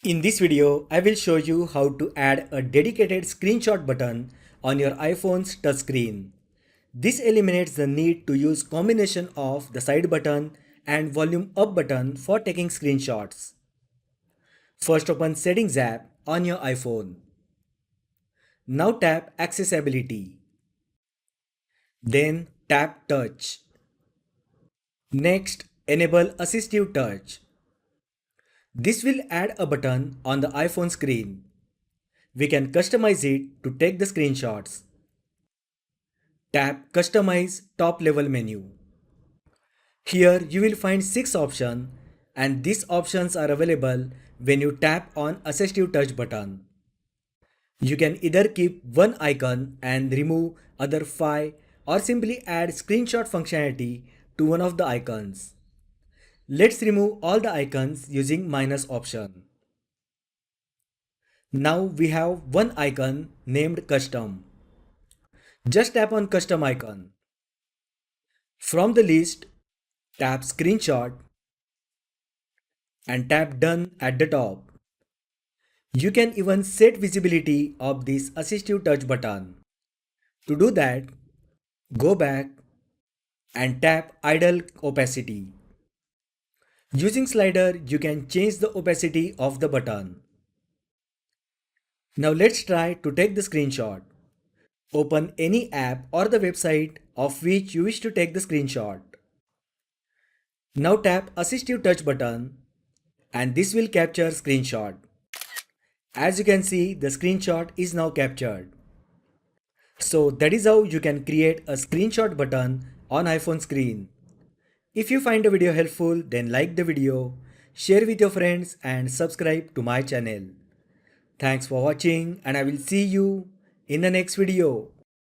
In this video, I will show you how to add a dedicated screenshot button on your iPhone's touchscreen. This eliminates the need to use combination of the side button and volume up button for taking screenshots. First open Settings app on your iPhone. Now tap Accessibility. Then tap Touch. Next, enable Assistive Touch. This will add a button on the iPhone screen. We can customize it to take the screenshots. Tap Customize top level menu. Here you will find 6 options and these options are available when you tap on Assistive Touch button. You can either keep one icon and remove other 5 or simply add screenshot functionality to one of the icons. Let's remove all the icons using minus option. Now we have one icon named Custom. Just tap on Custom icon. From the list, tap Screenshot and tap Done at the top. You can even set visibility of this Assistive Touch button. To do that, go back and tap Idle Opacity. Using slider, you can change the opacity of the button. Now let's try to take the screenshot. Open any app or the website of which you wish to take the screenshot. Now tap Assistive Touch button and this will capture screenshot. As you can see, the screenshot is now captured. So that is how you can create a screenshot button on iPhone screen. If you find the video helpful, then like the video, share with your friends and subscribe to my channel. Thanks for watching and I will see you in the next video.